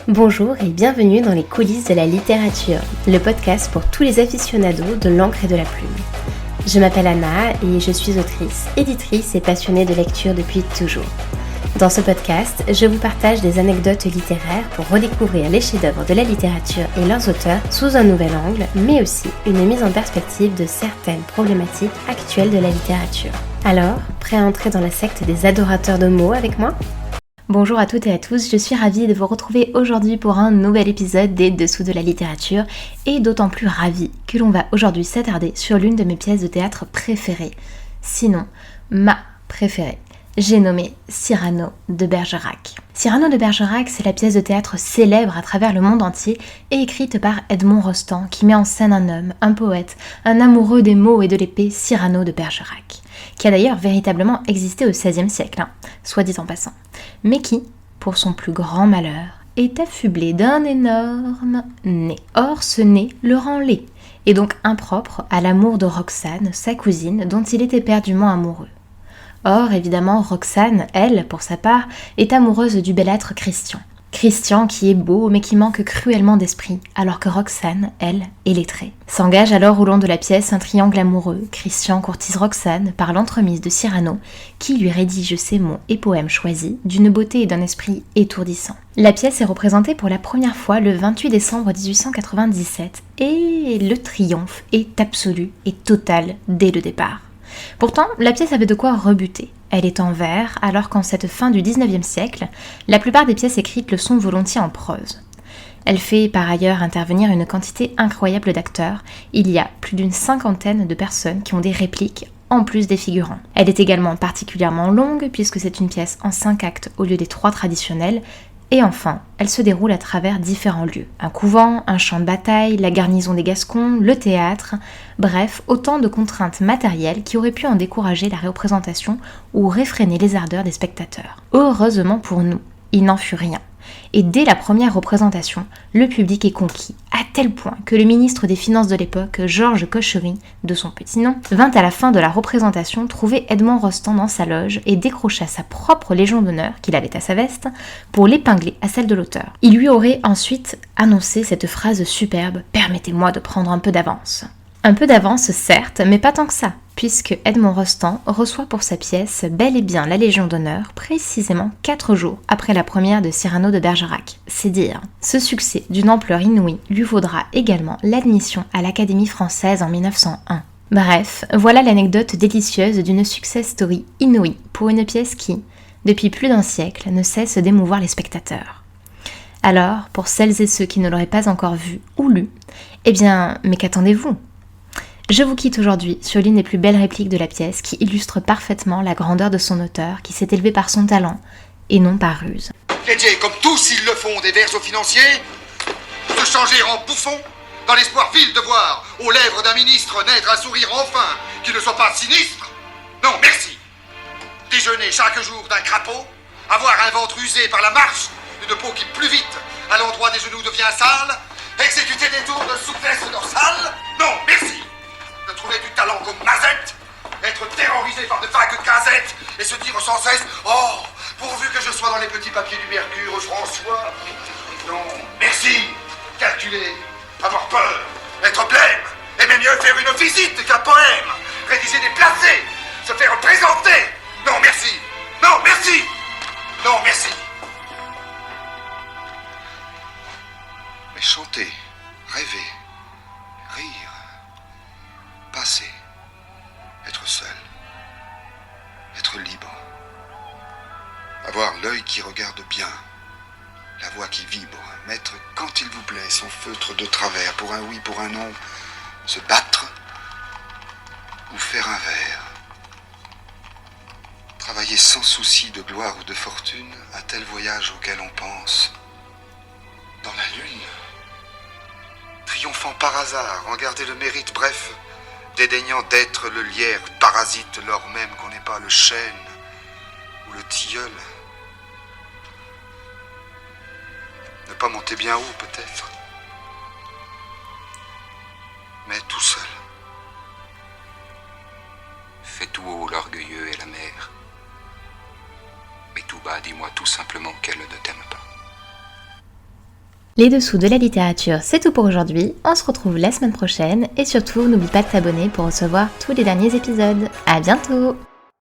Bonjour et bienvenue dans les coulisses de la littérature, le podcast pour tous les aficionados de l'encre et de la plume. Je m'appelle Anna et je suis autrice, éditrice et passionnée de lecture depuis toujours. Dans ce podcast, je vous partage des anecdotes littéraires pour redécouvrir les chefs-d'œuvre de la littérature et leurs auteurs sous un nouvel angle, mais aussi une mise en perspective de certaines problématiques actuelles de la littérature. Alors, prêt à entrer dans la secte des adorateurs de mots avec moi ? Bonjour à toutes et à tous, je suis ravie de vous retrouver aujourd'hui pour un nouvel épisode des Dessous de la littérature et d'autant plus ravie que l'on va aujourd'hui s'attarder sur l'une de mes pièces de théâtre préférées, sinon ma préférée. J'ai nommé Cyrano de Bergerac. Cyrano de Bergerac, c'est la pièce de théâtre célèbre à travers le monde entier et écrite par Edmond Rostand qui met en scène un homme, un poète, un amoureux des mots et de l'épée, Cyrano de Bergerac, qui a d'ailleurs véritablement existé au XVIe siècle, soit dit en passant, mais qui, pour son plus grand malheur, est affublé d'un énorme nez. Or, ce nez le rend laid, et donc impropre à l'amour de Roxane, sa cousine, dont il est éperdument amoureux. Or, évidemment, Roxane, elle, pour sa part, est amoureuse du bellâtre Christian. Christian qui est beau mais qui manque cruellement d'esprit, alors que Roxane, elle, est lettrée. S'engage alors au long de la pièce un triangle amoureux. Christian courtise Roxane par l'entremise de Cyrano, qui lui rédige ses mots et poèmes choisis, d'une beauté et d'un esprit étourdissant. La pièce est représentée pour la première fois le 28 décembre 1897, et le triomphe est absolu et total dès le départ. Pourtant, la pièce avait de quoi rebuter. Elle est en vers, alors qu'en cette fin du XIXe siècle, la plupart des pièces écrites le sont volontiers en prose. Elle fait par ailleurs intervenir une quantité incroyable d'acteurs. Il y a plus d'une 50aine de personnes qui ont des répliques, en plus des figurants. Elle est également particulièrement longue, puisque c'est une pièce en 5 actes au lieu des 3 traditionnels, et enfin, elle se déroule à travers différents lieux. Un couvent, un champ de bataille, la garnison des Gascons, le théâtre, bref, autant de contraintes matérielles qui auraient pu en décourager la représentation ou réfréner les ardeurs des spectateurs. Heureusement pour nous, il n'en fut rien. Et dès la première représentation, le public est conquis, à tel point que le ministre des Finances de l'époque, Georges Cochery, de son petit nom, vint à la fin de la représentation trouver Edmond Rostand dans sa loge et décrocha sa propre Légion d'honneur, qu'il avait à sa veste, pour l'épingler à celle de l'auteur. Il lui aurait ensuite annoncé cette phrase superbe « Permettez-moi de prendre un peu d'avance ». Un peu d'avance, certes, mais pas tant que ça, puisque Edmond Rostand reçoit pour sa pièce bel et bien la Légion d'honneur, précisément 4 jours après la première de Cyrano de Bergerac. C'est dire. Ce succès d'une ampleur inouïe lui vaudra également l'admission à l'Académie française en 1901. Bref, voilà l'anecdote délicieuse d'une success story inouïe pour une pièce qui, depuis plus d'un siècle, ne cesse d'émouvoir les spectateurs. Alors, pour celles et ceux qui ne l'auraient pas encore vu ou lu, eh bien, mais qu'attendez-vous ? Je vous quitte aujourd'hui sur l'une des plus belles répliques de la pièce qui illustre parfaitement la grandeur de son auteur qui s'est élevé par son talent et non par ruse. Crédier, comme tous ils le font, des vers aux financiers, se changer en bouffon, dans l'espoir vil de voir aux lèvres d'un ministre naître un sourire enfin qui ne soit pas sinistre. Non, merci. Déjeuner chaque jour d'un crapaud, avoir un ventre usé par la marche, une peau qui plus vite à l'endroit des genoux devient sale, exécuter des tours de souplesse dorsale. Non, merci. De trouver du talent comme Mazette, être terrorisé par de vagues casettes et se dire sans cesse « Oh, pourvu que je sois dans les petits papiers du Mercure, François !» Non, merci. Calculer, avoir peur, être blême, aimer mieux faire une visite qu'un poème, rédiger des placés, se faire présenter. Non, merci. Non, merci. Non, merci. Mais chanter, rêver, rire, passer, être seul, être libre, avoir l'œil qui regarde bien, la voix qui vibre, mettre quand il vous plaît son feutre de travers pour un oui, pour un non, se battre ou faire un vers, travailler sans souci de gloire ou de fortune, un tel voyage auquel on pense, dans la lune, triomphant par hasard, en garder le mérite, bref, dédaignant d'être le lierre parasite lors même qu'on n'est pas le chêne ou le tilleul. Ne pas monter bien haut peut-être, mais tout seul. Fais tout haut l'orgueilleux et la mère, mais tout bas dis-moi tout simplement qu'elle ne t'aime pas. Les dessous de la littérature, c'est tout pour aujourd'hui. On se retrouve la semaine prochaine et surtout, n'oublie pas de t'abonner pour recevoir tous les derniers épisodes. À bientôt!